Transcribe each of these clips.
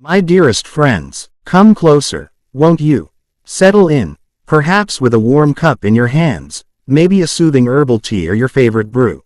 My dearest friends, come closer, won't you? Settle in, perhaps with a warm cup in your hands, maybe a soothing herbal tea or your favorite brew.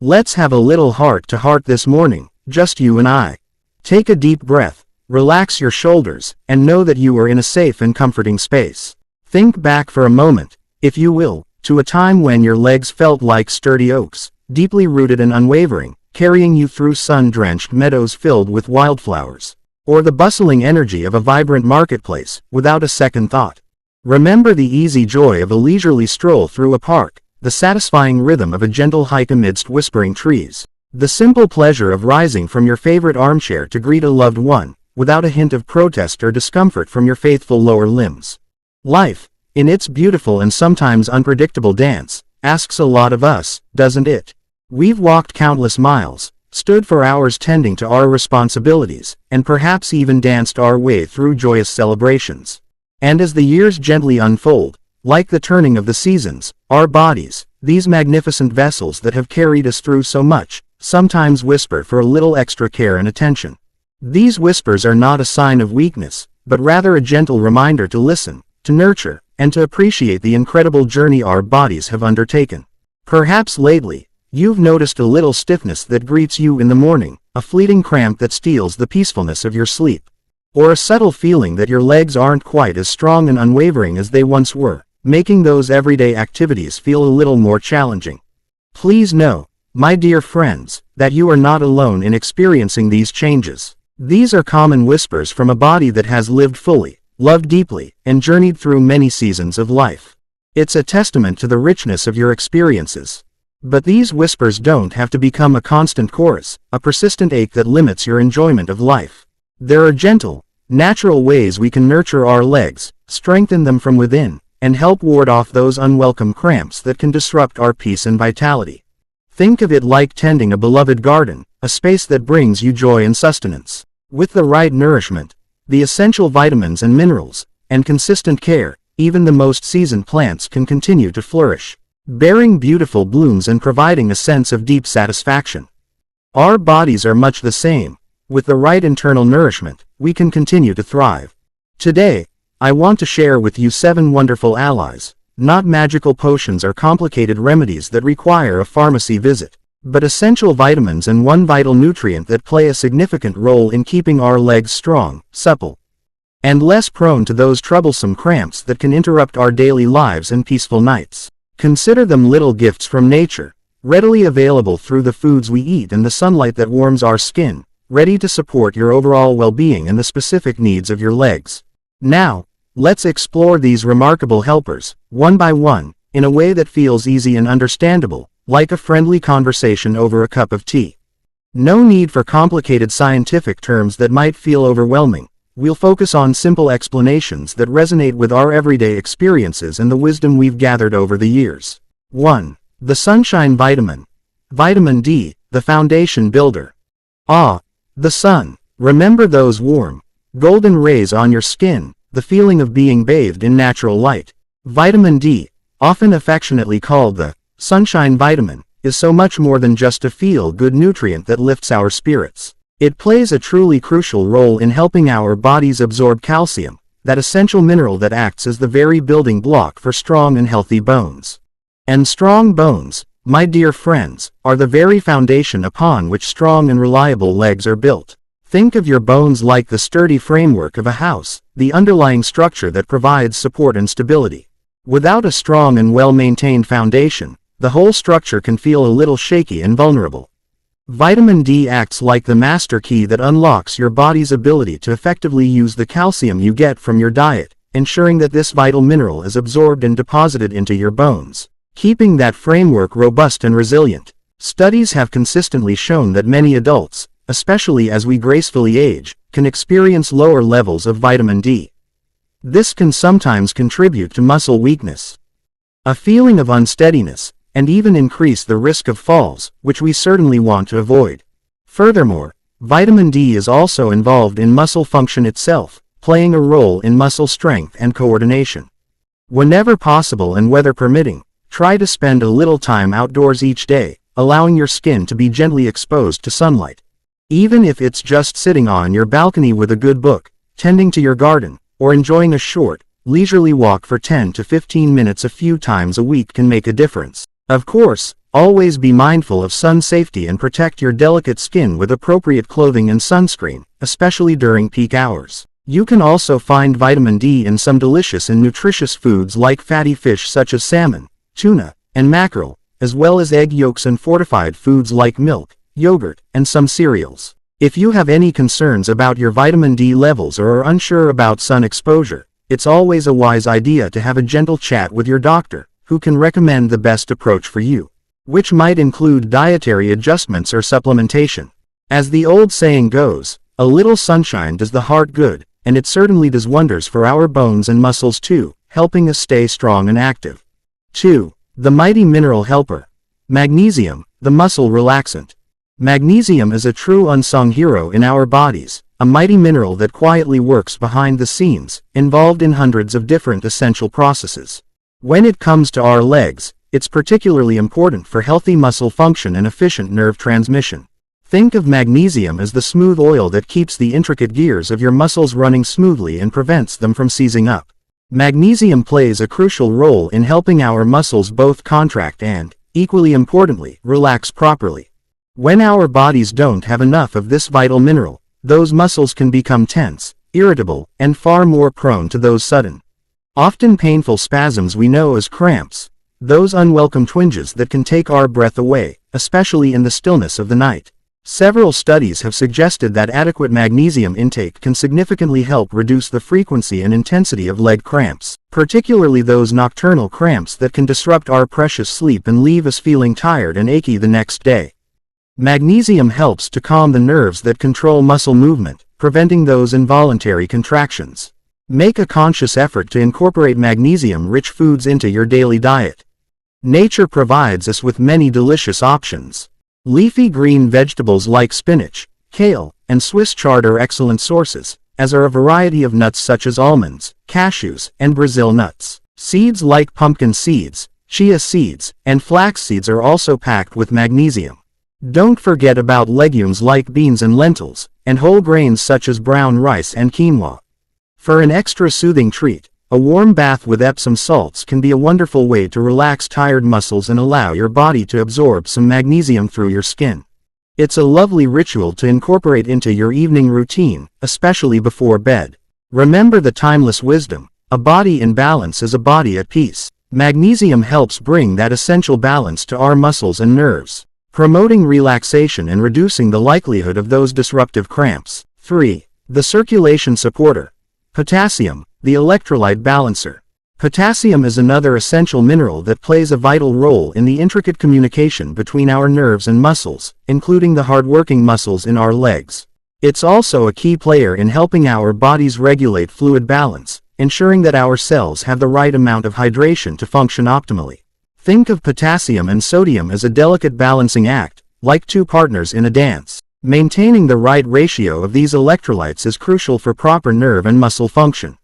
Let's have a little heart-to-heart this morning, just you and I. Take a deep breath, relax your shoulders, and know that you are in a safe and comforting space. Think back for a moment, if you will, to a time when your legs felt like sturdy oaks, deeply rooted and unwavering, carrying you through sun-drenched meadows filled with wildflowers, or the bustling energy of a vibrant marketplace, without a second thought. Remember the easy joy of a leisurely stroll through a park, the satisfying rhythm of a gentle hike amidst whispering trees, the simple pleasure of rising from your favorite armchair to greet a loved one, without a hint of protest or discomfort from your faithful lower limbs. Life, in its beautiful and sometimes unpredictable dance, asks a lot of us, doesn't it? We've walked countless miles, stood for hours tending to our responsibilities, and perhaps even danced our way through joyous celebrations. And as the years gently unfold, like the turning of the seasons, our bodies, these magnificent vessels that have carried us through so much, sometimes whisper for a little extra care and attention. These whispers are not a sign of weakness, but rather a gentle reminder to listen, to nurture, and to appreciate the incredible journey our bodies have undertaken. Perhaps lately, you've noticed a little stiffness that greets you in the morning, a fleeting cramp that steals the peacefulness of your sleep, or a subtle feeling that your legs aren't quite as strong and unwavering as they once were, making those everyday activities feel a little more challenging. Please know, my dear friends, that you are not alone in experiencing these changes. These are common whispers from a body that has lived fully, loved deeply, and journeyed through many seasons of life. It's a testament to the richness of your experiences. But these whispers don't have to become a constant chorus, a persistent ache that limits your enjoyment of life. There are gentle, natural ways we can nurture our legs, strengthen them from within, and help ward off those unwelcome cramps that can disrupt our peace and vitality. Think of it like tending a beloved garden, a space that brings you joy and sustenance. With the right nourishment, the essential vitamins and minerals, and consistent care, even the most seasoned plants can continue to flourish, bearing beautiful blooms and providing a sense of deep satisfaction. Our bodies are much the same. With the right internal nourishment, we can continue to thrive. Today, I want to share with you 7 wonderful allies, not magical potions or complicated remedies that require a pharmacy visit, but essential vitamins and one vital nutrient that play a significant role in keeping our legs strong, supple, and less prone to those troublesome cramps that can interrupt our daily lives and peaceful nights. Consider them little gifts from nature, readily available through the foods we eat and the sunlight that warms our skin, ready to support your overall well-being and the specific needs of your legs. Now, let's explore these remarkable helpers, one by one, in a way that feels easy and understandable, like a friendly conversation over a cup of tea. No need for complicated scientific terms that might feel overwhelming. We'll focus on simple explanations that resonate with our everyday experiences and the wisdom we've gathered over the years. 1. The Sunshine Vitamin. Vitamin D, the foundation builder. Ah, the sun. Remember those warm, golden rays on your skin, the feeling of being bathed in natural light. Vitamin D, often affectionately called the sunshine vitamin, is so much more than just a feel-good nutrient that lifts our spirits. It plays a truly crucial role in helping our bodies absorb calcium, that essential mineral that acts as the very building block for strong and healthy bones. And strong bones, my dear friends, are the very foundation upon which strong and reliable legs are built. Think of your bones like the sturdy framework of a house, the underlying structure that provides support and stability. Without a strong and well-maintained foundation, the whole structure can feel a little shaky and vulnerable. Vitamin D acts like the master key that unlocks your body's ability to effectively use the calcium you get from your diet, ensuring that this vital mineral is absorbed and deposited into your bones, keeping that framework robust and resilient. Studies have consistently shown that many adults, especially as we gracefully age, can experience lower levels of vitamin D. This can sometimes contribute to muscle weakness, a feeling of unsteadiness, and even increase the risk of falls, which we certainly want to avoid. Furthermore, vitamin D is also involved in muscle function itself, playing a role in muscle strength and coordination. Whenever possible and weather permitting, try to spend a little time outdoors each day, allowing your skin to be gently exposed to sunlight. Even if it's just sitting on your balcony with a good book, tending to your garden, or enjoying a short, leisurely walk for 10 to 15 minutes a few times a week can make a difference. Of course, always be mindful of sun safety and protect your delicate skin with appropriate clothing and sunscreen, especially during peak hours. You can also find vitamin D in some delicious and nutritious foods like fatty fish such as salmon, tuna, and mackerel, as well as egg yolks and fortified foods like milk, yogurt, and some cereals. If you have any concerns about your vitamin D levels or are unsure about sun exposure, it's always a wise idea to have a gentle chat with your doctor, who can recommend the best approach for you, which might include dietary adjustments or supplementation. As the old saying goes, a little sunshine does the heart good, and it certainly does wonders for our bones and muscles too, helping us stay strong and active. 2. The mighty mineral helper. Magnesium, the muscle relaxant. Magnesium is a true unsung hero in our bodies, a mighty mineral that quietly works behind the scenes, involved in hundreds of different essential processes. When it comes to our legs, it's particularly important for healthy muscle function and efficient nerve transmission. Think of magnesium as the smooth oil that keeps the intricate gears of your muscles running smoothly and prevents them from seizing up. Magnesium plays a crucial role in helping our muscles both contract and, equally importantly, relax properly. When our bodies don't have enough of this vital mineral, those muscles can become tense, irritable, and far more prone to those sudden, often painful spasms we know as cramps, those unwelcome twinges that can take our breath away, especially in the stillness of the night. Several studies have suggested that adequate magnesium intake can significantly help reduce the frequency and intensity of leg cramps, particularly those nocturnal cramps that can disrupt our precious sleep and leave us feeling tired and achy the next day. Magnesium helps to calm the nerves that control muscle movement, preventing those involuntary contractions. Make a conscious effort to incorporate magnesium-rich foods into your daily diet. Nature provides us with many delicious options. Leafy green vegetables like spinach, kale, and Swiss chard are excellent sources, as are a variety of nuts such as almonds, cashews, and Brazil nuts. Seeds like pumpkin seeds, chia seeds, and flax seeds are also packed with magnesium. Don't forget about legumes like beans and lentils, and whole grains such as brown rice and quinoa. For an extra soothing treat, a warm bath with Epsom salts can be a wonderful way to relax tired muscles and allow your body to absorb some magnesium through your skin. It's a lovely ritual to incorporate into your evening routine, especially before bed. Remember the timeless wisdom: a body in balance is a body at peace. Magnesium helps bring that essential balance to our muscles and nerves, promoting relaxation and reducing the likelihood of those disruptive cramps. 3. The circulation supporter. Potassium, the electrolyte balancer. Potassium is another essential mineral that plays a vital role in the intricate communication between our nerves and muscles, including the hard-working muscles in our legs. It's also a key player in helping our bodies regulate fluid balance, ensuring that our cells have the right amount of hydration to function optimally. Think of potassium and sodium as a delicate balancing act, like two partners in a dance. Maintaining the right ratio of these electrolytes is crucial for proper nerve and muscle function.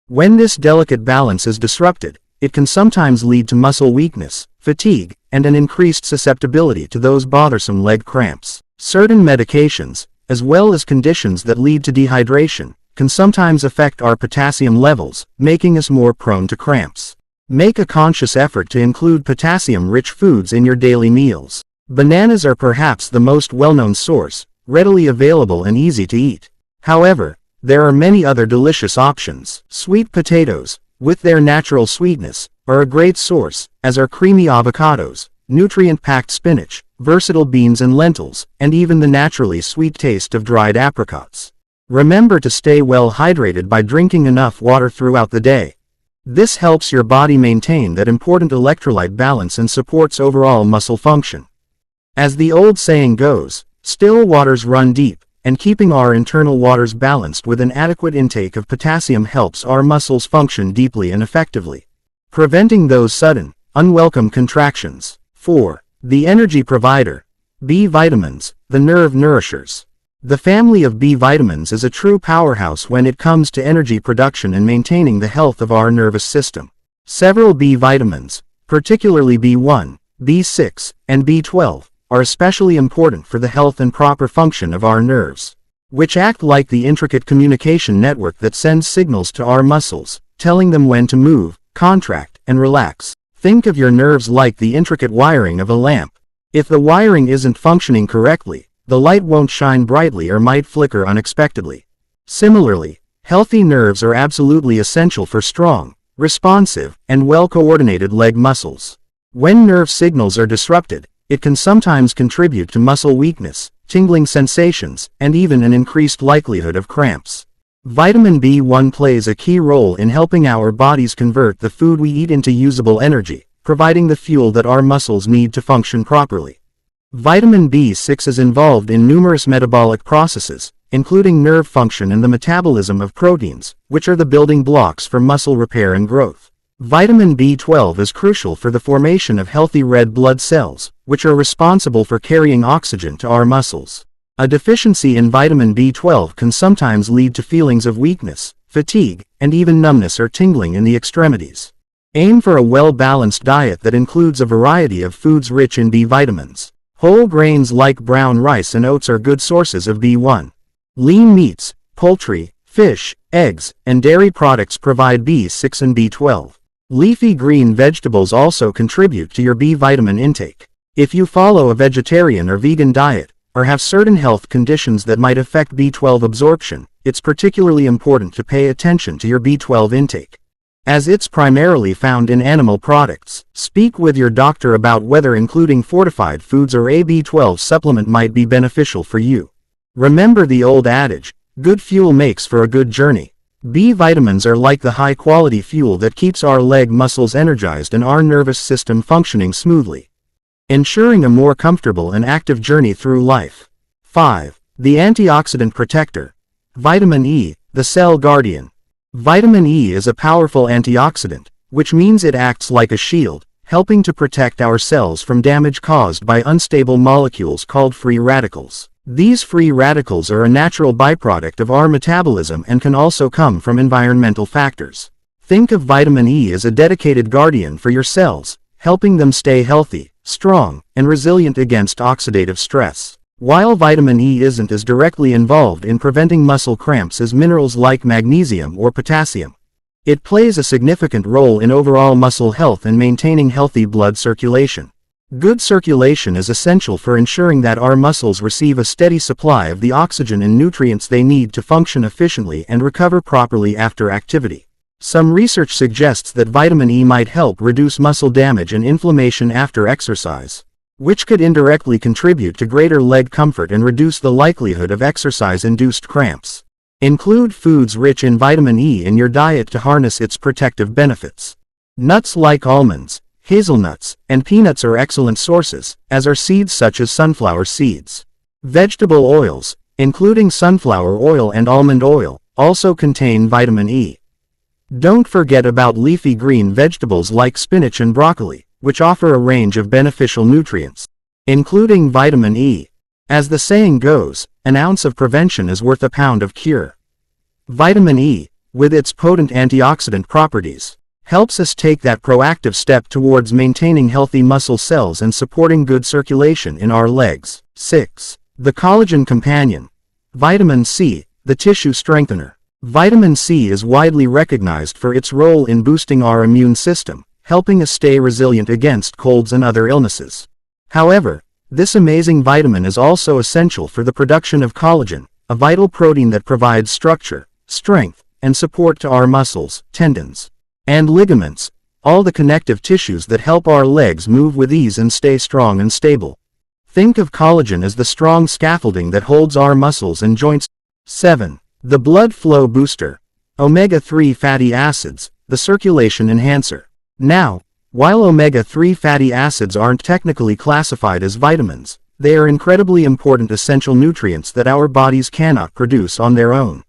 When this delicate balance is disrupted, it can sometimes lead to muscle weakness, fatigue, and an increased susceptibility to those bothersome leg cramps. Certain medications, as well as conditions that lead to dehydration, can sometimes affect our potassium levels, making us more prone to cramps. Make a conscious effort to include potassium-rich foods in your daily meals. Bananas are perhaps the most well-known source, readily available and easy to eat. However, there are many other delicious options. Sweet potatoes, with their natural sweetness, are a great source, as are creamy avocados, nutrient-packed spinach, versatile beans and lentils, and even the naturally sweet taste of dried apricots. Remember to stay well hydrated by drinking enough water throughout the day. This helps your body maintain that important electrolyte balance and supports overall muscle function. As the old saying goes, still waters run deep, and keeping our internal waters balanced with an adequate intake of potassium helps our muscles function deeply and effectively, preventing those sudden, unwelcome contractions. 4. The energy provider. B vitamins, the nerve nourishers. The family of B vitamins is a true powerhouse when it comes to energy production and maintaining the health of our nervous system. Several B vitamins, particularly B1, B6, and B12, are especially important for the health and proper function of our nerves, which act like the intricate communication network that sends signals to our muscles, telling them when to move, contract, and relax. Think of your nerves like the intricate wiring of a lamp. If the wiring isn't functioning correctly, the light won't shine brightly or might flicker unexpectedly. Similarly, healthy nerves are absolutely essential for strong, responsive, and well-coordinated leg muscles. When nerve signals are disrupted, it can sometimes contribute to muscle weakness, tingling sensations, and even an increased likelihood of cramps. Vitamin B1 plays a key role in helping our bodies convert the food we eat into usable energy, providing the fuel that our muscles need to function properly. Vitamin B6 is involved in numerous metabolic processes, including nerve function and the metabolism of proteins, which are the building blocks for muscle repair and growth. Vitamin B12 is crucial for the formation of healthy red blood cells, which are responsible for carrying oxygen to our muscles. A deficiency in vitamin B12 can sometimes lead to feelings of weakness, fatigue, and even numbness or tingling in the extremities. Aim for a well-balanced diet that includes a variety of foods rich in B vitamins. Whole grains like brown rice and oats are good sources of B1. Lean meats, poultry, fish, eggs, and dairy products provide B6 and B12. Leafy green vegetables also contribute to your B vitamin intake. If you follow a vegetarian or vegan diet, or have certain health conditions that might affect B12 absorption, it's particularly important to pay attention to your B12 intake, as it's primarily found in animal products. Speak with your doctor about whether including fortified foods or a B12 supplement might be beneficial for you. Remember the old adage, good fuel makes for a good journey. B vitamins are like the high-quality fuel that keeps our leg muscles energized and our nervous system functioning smoothly, ensuring a more comfortable and active journey through life. 5. The antioxidant protector. Vitamin E, the cell guardian. Vitamin E is a powerful antioxidant, which means it acts like a shield, helping to protect our cells from damage caused by unstable molecules called free radicals. These free radicals are a natural byproduct of our metabolism and can also come from environmental factors. Think of vitamin E as a dedicated guardian for your cells, helping them stay healthy, strong, and resilient against oxidative stress. While vitamin E isn't as directly involved in preventing muscle cramps as minerals like magnesium or potassium, it plays a significant role in overall muscle health and maintaining healthy blood circulation. Good circulation is essential for ensuring that our muscles receive a steady supply of the oxygen and nutrients they need to function efficiently and recover properly after activity. Some research suggests that vitamin E might help reduce muscle damage and inflammation after exercise, which could indirectly contribute to greater leg comfort and reduce the likelihood of exercise-induced cramps. Include foods rich in vitamin E in your diet to harness its protective benefits. Nuts like almonds, hazelnuts, and peanuts are excellent sources, as are seeds such as sunflower seeds. Vegetable oils, including sunflower oil and almond oil, also contain vitamin E. Don't forget about leafy green vegetables like spinach and broccoli, which offer a range of beneficial nutrients, including vitamin E. As the saying goes, an ounce of prevention is worth a pound of cure. Vitamin E, with its potent antioxidant properties, helps us take that proactive step towards maintaining healthy muscle cells and supporting good circulation in our legs. 6. The collagen companion. Vitamin C, the tissue strengthener. Vitamin C is widely recognized for its role in boosting our immune system, helping us stay resilient against colds and other illnesses. However, this amazing vitamin is also essential for the production of collagen, a vital protein that provides structure, strength, and support to our muscles, tendons, and ligaments, all the connective tissues that help our legs move with ease and stay strong and stable. Think of collagen as the strong scaffolding that holds our muscles and joints. 7. The blood flow booster. Omega-3 fatty acids, the circulation enhancer. Now, while omega-3 fatty acids aren't technically classified as vitamins, they are incredibly important essential nutrients that our bodies cannot produce on their own.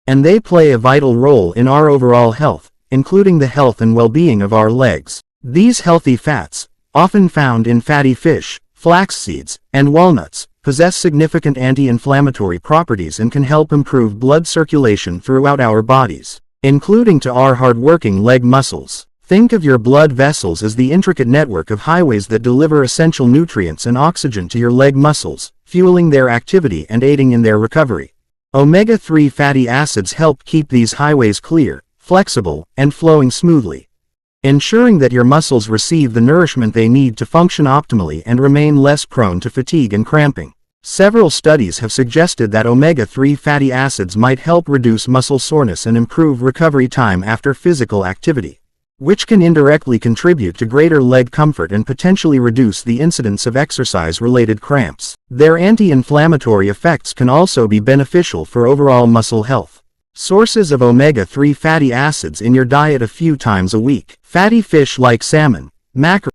And they play a vital role in our overall health, including the health and well-being of our legs. These healthy fats, often found in fatty fish, flax seeds, and walnuts, possess significant anti-inflammatory properties and can help improve blood circulation throughout our bodies, including to our hard-working leg muscles. Think of your blood vessels as the intricate network of highways that deliver essential nutrients and oxygen to your leg muscles, fueling their activity and aiding in their recovery. Omega-3 fatty acids help keep these highways clear, flexible, and flowing smoothly, ensuring that your muscles receive the nourishment they need to function optimally and remain less prone to fatigue and cramping. Several studies have suggested that omega-3 fatty acids might help reduce muscle soreness and improve recovery time after physical activity, which can indirectly contribute to greater leg comfort and potentially reduce the incidence of exercise-related cramps. Their anti-inflammatory effects can also be beneficial for overall muscle health. Sources of omega-3 fatty acids in your diet: a few times a week. Fatty fish like salmon, mackerel,